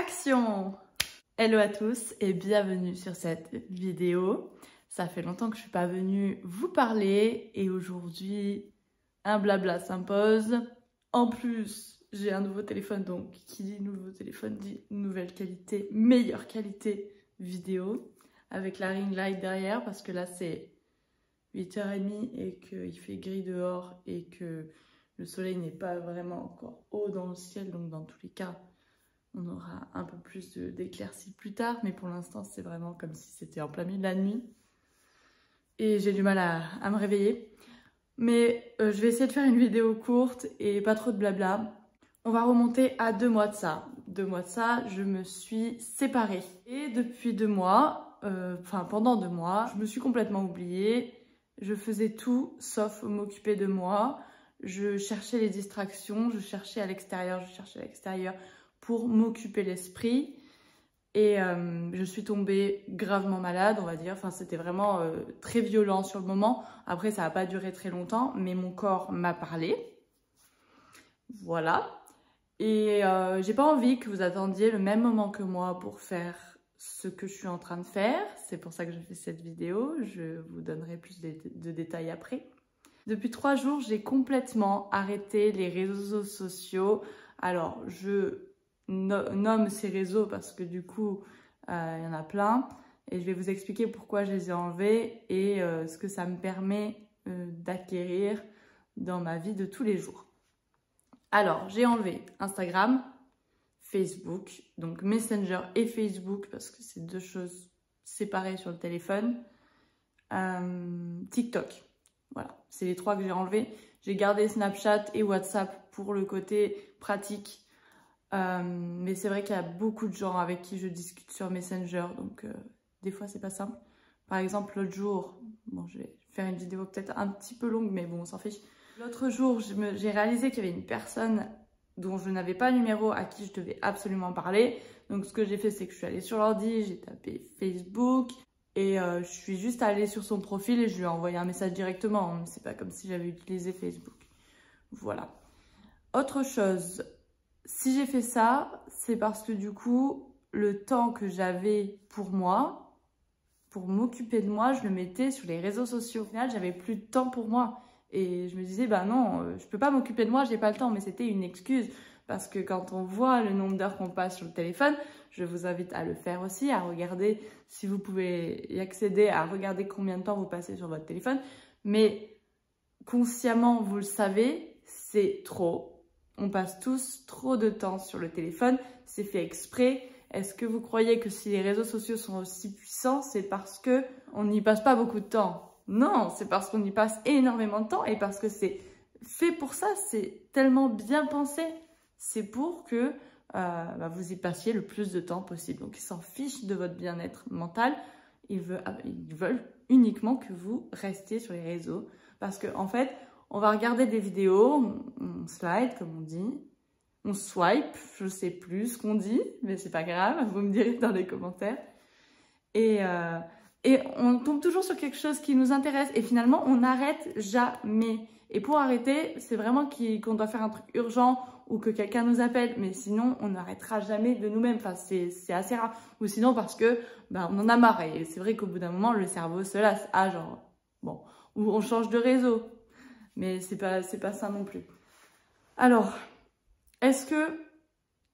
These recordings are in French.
Action! Hello à tous et bienvenue sur cette vidéo. Ça fait longtemps que je suis pas venue vous parler et aujourd'hui un blabla s'impose. En plus, j'ai un nouveau téléphone, donc qui dit nouveau téléphone dit nouvelle qualité, meilleure qualité vidéo avec la ring light derrière parce que là c'est 8h30 et qu'il fait gris dehors et que le soleil n'est pas vraiment encore haut dans le ciel, donc dans tous les cas on aura un peu plus d'éclaircies plus tard, mais pour l'instant c'est vraiment comme si c'était en plein milieu de la nuit et j'ai du mal à me réveiller. Mais je vais essayer de faire une vidéo courte et pas trop de blabla. On va remonter à 2 mois de ça. 2 mois de ça, je me suis séparée. Et depuis 2 mois, pendant 2 mois, je me suis complètement oubliée. Je faisais tout sauf m'occuper de moi. Je cherchais les distractions, je cherchais à l'extérieur, pour m'occuper l'esprit. Et je suis tombée gravement malade, on va dire. Enfin, c'était vraiment très violent sur le moment. Après, ça n'a pas duré très longtemps, mais mon corps m'a parlé. Voilà. Et j'ai pas envie que vous attendiez le même moment que moi pour faire ce que je suis en train de faire. C'est pour ça que je fais cette vidéo. Je vous donnerai plus de détails après. Depuis 3 jours, j'ai complètement arrêté les réseaux sociaux. Alors, je nomme ces réseaux parce que du coup, il y en a plein. Et je vais vous expliquer pourquoi je les ai enlevés et ce que ça me permet d'acquérir dans ma vie de tous les jours. Alors, j'ai enlevé Instagram, Facebook, donc Messenger et Facebook parce que c'est 2 choses séparées sur le téléphone. TikTok, voilà, c'est les 3 que j'ai enlevés. J'ai gardé Snapchat et WhatsApp pour le côté pratique. Mais c'est vrai qu'il y a beaucoup de gens avec qui je discute sur Messenger, donc des fois c'est pas simple. Par exemple, l'autre jour, bon, je vais faire une vidéo peut-être un petit peu longue, mais bon, on s'en fiche. L'autre jour, j'ai réalisé qu'il y avait une personne dont je n'avais pas le numéro à qui je devais absolument parler. Donc ce que j'ai fait, c'est que je suis allée sur l'ordi, j'ai tapé Facebook et je suis juste allée sur son profil et je lui ai envoyé un message directement. C'est pas comme si j'avais utilisé Facebook. Voilà. Autre chose, si j'ai fait ça, c'est parce que du coup, le temps que j'avais pour moi, pour m'occuper de moi, je le mettais sur les réseaux sociaux. Au final, j'avais plus de temps pour moi. Et je me disais, bah non, je peux pas m'occuper de moi, j'ai pas le temps. Mais c'était une excuse. Parce que quand on voit le nombre d'heures qu'on passe sur le téléphone, je vous invite à le faire aussi, à regarder, si vous pouvez y accéder, à regarder combien de temps vous passez sur votre téléphone. Mais consciemment, vous le savez, c'est trop. On passe tous trop de temps sur le téléphone, c'est fait exprès. Est-ce que vous croyez que si les réseaux sociaux sont aussi puissants, c'est parce qu'on n'y passe pas beaucoup de temps? Non, c'est parce qu'on y passe énormément de temps et parce que c'est fait pour ça, c'est tellement bien pensé. C'est pour que vous y passiez le plus de temps possible. Donc ils s'en fichent de votre bien-être mental, ils veulent uniquement que vous restiez sur les réseaux. Parce qu'en fait, on va regarder des vidéos, on slide comme on dit, on swipe, je sais plus ce qu'on dit, mais c'est pas grave, vous me direz dans les commentaires. Et on tombe toujours sur quelque chose qui nous intéresse et finalement on n'arrête jamais. Et pour arrêter, c'est vraiment qu'on doit faire un truc urgent ou que quelqu'un nous appelle, mais sinon on n'arrêtera jamais de nous-mêmes. Enfin, c'est assez rare. Ou sinon parce que on en a marre. Et c'est vrai qu'au bout d'un moment, le cerveau se lasse. Ah, genre, bon, ou on change de réseau. Mais c'est pas ça non plus. Alors, est-ce que,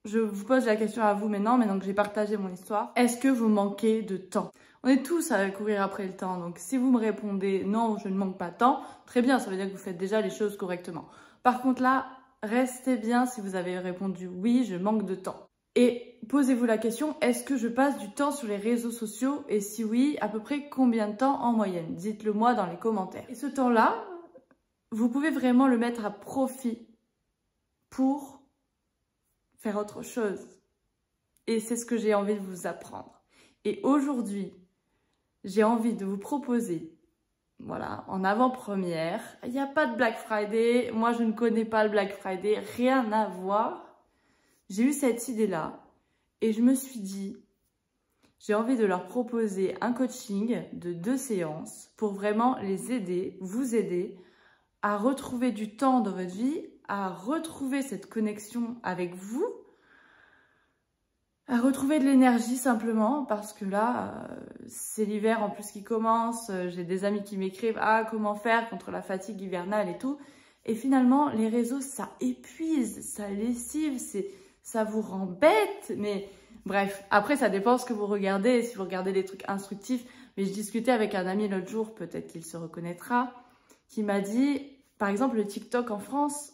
je vous pose la question à vous maintenant que j'ai partagé mon histoire, est-ce que vous manquez de temps? On est tous à courir après le temps, donc si vous me répondez non, je ne manque pas de temps, très bien, ça veut dire que vous faites déjà les choses correctement. Par contre là, restez bien si vous avez répondu oui, je manque de temps. Et posez-vous la question, est-ce que je passe du temps sur les réseaux sociaux? Et si oui, à peu près combien de temps en moyenne? Dites-le moi dans les commentaires. Et ce temps-là, vous pouvez vraiment le mettre à profit pour faire autre chose. Et c'est ce que j'ai envie de vous apprendre. Et aujourd'hui, j'ai envie de vous proposer, voilà, en avant-première, il n'y a pas de Black Friday, moi je ne connais pas le Black Friday, rien à voir. J'ai eu cette idée-là et je me suis dit, j'ai envie de leur proposer un coaching de 2 séances pour vraiment les aider, vous aider à retrouver du temps dans votre vie, à retrouver cette connexion avec vous, à retrouver de l'énergie simplement parce que là, c'est l'hiver en plus qui commence. J'ai des amis qui m'écrivent « Ah, comment faire contre la fatigue hivernale et tout ?» Et finalement, les réseaux, ça épuise, ça lessive, ça vous rend bête. Mais bref, après, ça dépend ce que vous regardez. Si vous regardez des trucs instructifs. Mais je discutais avec un ami l'autre jour, peut-être qu'il se reconnaîtra, qui m'a dit, par exemple, le TikTok en France,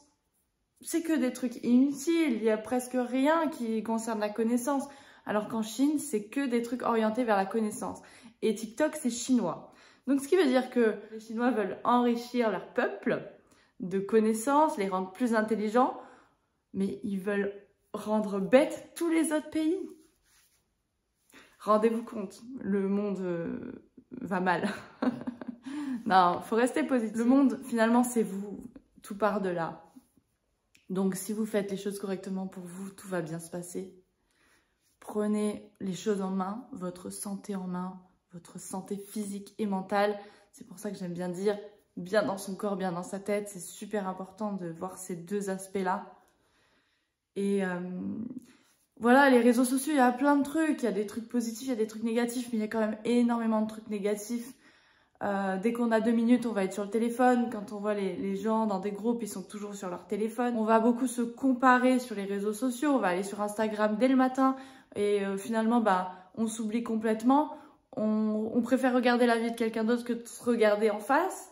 c'est que des trucs inutiles. Il y a presque rien qui concerne la connaissance. Alors qu'en Chine, c'est que des trucs orientés vers la connaissance. Et TikTok, c'est chinois. Donc, ce qui veut dire que les Chinois veulent enrichir leur peuple de connaissances, les rendre plus intelligents, mais ils veulent rendre bêtes tous les autres pays. Rendez-vous compte, le monde va mal. Non, faut rester positif. Le monde, finalement, c'est vous. Tout part de là. Donc, si vous faites les choses correctement pour vous, tout va bien se passer. Prenez les choses en main, votre santé en main, votre santé physique et mentale. C'est pour ça que j'aime bien dire bien dans son corps, bien dans sa tête. C'est super important de voir ces deux aspects-là. Et voilà, les réseaux sociaux, il y a plein de trucs. Il y a des trucs positifs, il y a des trucs négatifs, mais il y a quand même énormément de trucs négatifs. Dès qu'on a 2 minutes, on va être sur le téléphone. Quand on voit les gens dans des groupes, ils sont toujours sur leur téléphone. On va beaucoup se comparer sur les réseaux sociaux. On va aller sur Instagram dès le matin et finalement, on s'oublie complètement. On préfère regarder la vie de quelqu'un d'autre que de se regarder en face.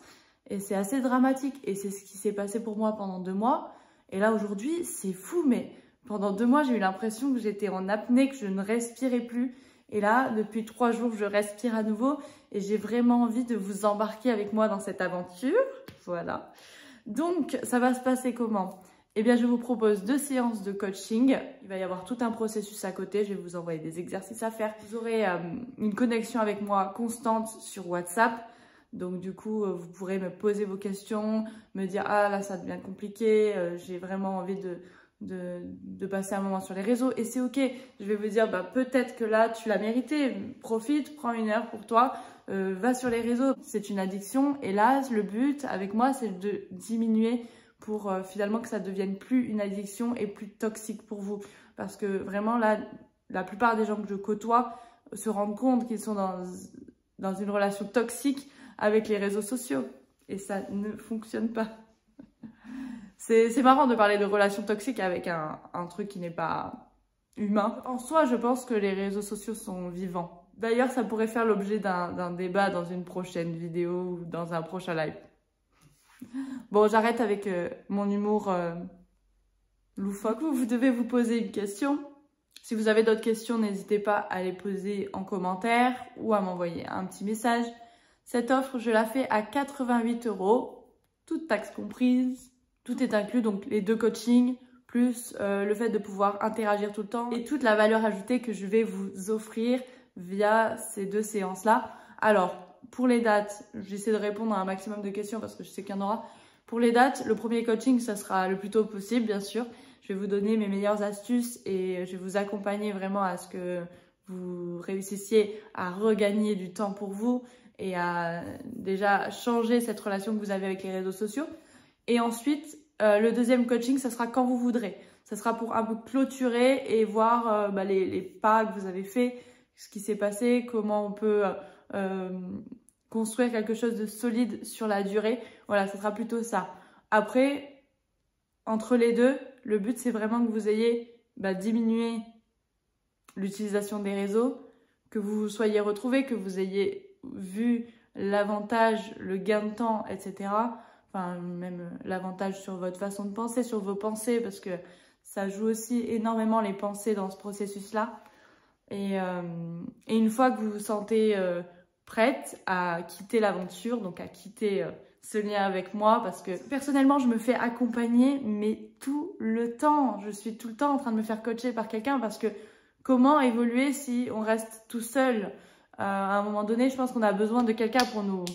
Et c'est assez dramatique. Et c'est ce qui s'est passé pour moi pendant 2 mois. Et là, aujourd'hui, c'est fou. Mais pendant 2 mois, j'ai eu l'impression que j'étais en apnée, que je ne respirais plus. Et là, depuis 3 jours, je respire à nouveau et j'ai vraiment envie de vous embarquer avec moi dans cette aventure. Voilà. Donc, ça va se passer comment? Eh bien, je vous propose 2 séances de coaching. Il va y avoir tout un processus à côté. Je vais vous envoyer des exercices à faire. Vous aurez une connexion avec moi constante sur WhatsApp. Donc, du coup, vous pourrez me poser vos questions, me dire « Ah, là, ça devient compliqué. J'ai vraiment envie de passer un moment sur les réseaux. » Et c'est ok. Je vais vous dire, peut-être que là, tu l'as mérité. Profite, prends 1 heure pour toi. Va sur les réseaux. C'est une addiction. Et là, le but avec moi, c'est de diminuer pour finalement que ça devienne plus une addiction et plus toxique pour vous. Parce que vraiment, là, la plupart des gens que je côtoie se rendent compte qu'ils sont dans une relation toxique avec les réseaux sociaux. Et ça ne fonctionne pas. C'est marrant de parler de relations toxiques avec un truc qui n'est pas humain. En soi, je pense que les réseaux sociaux sont vivants. D'ailleurs, ça pourrait faire l'objet d'un débat dans une prochaine vidéo ou dans un prochain live. Bon, j'arrête avec mon humour loufoque. Vous devez vous poser une question. Si vous avez d'autres questions, n'hésitez pas à les poser en commentaire ou à m'envoyer un petit message. Cette offre, je la fais à 88 €, toute taxe comprise. Tout est inclus, donc les 2 coachings, plus le fait de pouvoir interagir tout le temps et toute la valeur ajoutée que je vais vous offrir via ces 2 séances-là. Alors, pour les dates, j'essaie de répondre à un maximum de questions parce que je sais qu'il y en aura. Pour les dates, le premier coaching, ça sera le plus tôt possible, bien sûr. Je vais vous donner mes meilleures astuces et je vais vous accompagner vraiment à ce que vous réussissiez à regagner du temps pour vous et à déjà changer cette relation que vous avez avec les réseaux sociaux. Et ensuite, le deuxième coaching, ça sera quand vous voudrez. Ça sera pour un peu clôturer et voir les pas que vous avez fait, ce qui s'est passé, comment on peut construire quelque chose de solide sur la durée. Voilà, ça sera plutôt ça. Après, entre les deux, le but, c'est vraiment que vous ayez diminué l'utilisation des réseaux, que vous vous soyez retrouvés, que vous ayez vu l'avantage, le gain de temps, etc., enfin, même l'avantage sur votre façon de penser, sur vos pensées, parce que ça joue aussi énormément les pensées dans ce processus-là. Et une fois que vous vous sentez prête à quitter l'aventure, donc à quitter ce lien avec moi, parce que personnellement, je me fais accompagner, mais tout le temps. Je suis tout le temps en train de me faire coacher par quelqu'un, parce que comment évoluer si on reste tout seul? À un moment donné, je pense qu'on a besoin de quelqu'un pour nous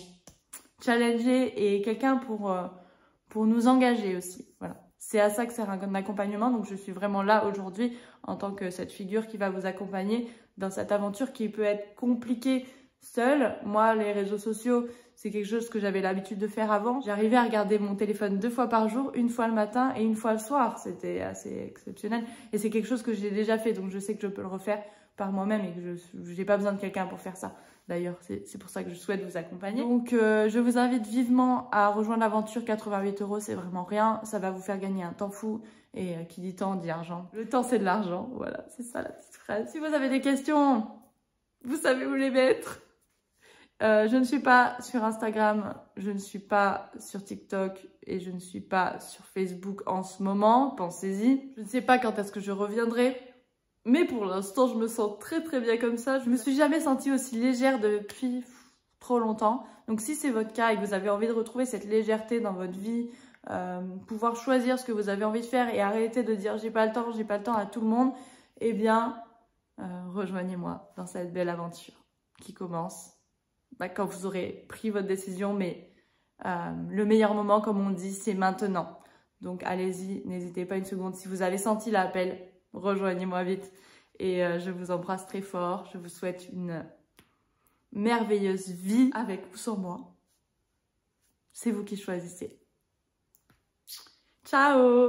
challenger et quelqu'un pour nous engager aussi. Voilà. C'est à ça que sert un accompagnement. Donc, je suis vraiment là aujourd'hui en tant que cette figure qui va vous accompagner dans cette aventure qui peut être compliquée seule. Moi, les réseaux sociaux, c'est quelque chose que j'avais l'habitude de faire avant. J'arrivais à regarder mon téléphone 2 fois par jour, une fois le matin et une fois le soir. C'était assez exceptionnel. Et c'est quelque chose que j'ai déjà fait, donc je sais que je peux le refaire par moi-même et que je n'ai pas besoin de quelqu'un pour faire ça. D'ailleurs, c'est pour ça que je souhaite vous accompagner. Donc, je vous invite vivement à rejoindre l'aventure. 88 €, c'est vraiment rien. Ça va vous faire gagner un temps fou. Et qui dit temps dit argent. Le temps, c'est de l'argent. Voilà, c'est ça la petite phrase. Si vous avez des questions, vous savez où les mettre. Je ne suis pas sur Instagram, je ne suis pas sur TikTok et je ne suis pas sur Facebook en ce moment. Pensez-y. Je ne sais pas quand est-ce que je reviendrai. Mais pour l'instant, je me sens très très bien comme ça. Je me suis jamais sentie aussi légère depuis trop longtemps. Donc si c'est votre cas et que vous avez envie de retrouver cette légèreté dans votre vie, pouvoir choisir ce que vous avez envie de faire et arrêter de dire j'ai pas le temps à tout le monde, eh bien, rejoignez-moi dans cette belle aventure qui commence quand vous aurez pris votre décision. Mais le meilleur moment, comme on dit, c'est maintenant. Donc allez-y, n'hésitez pas une seconde. Si vous avez senti l'appel, rejoignez-moi vite. Et je vous embrasse très fort. Je vous souhaite une merveilleuse vie avec ou sans moi. C'est vous qui choisissez. Ciao!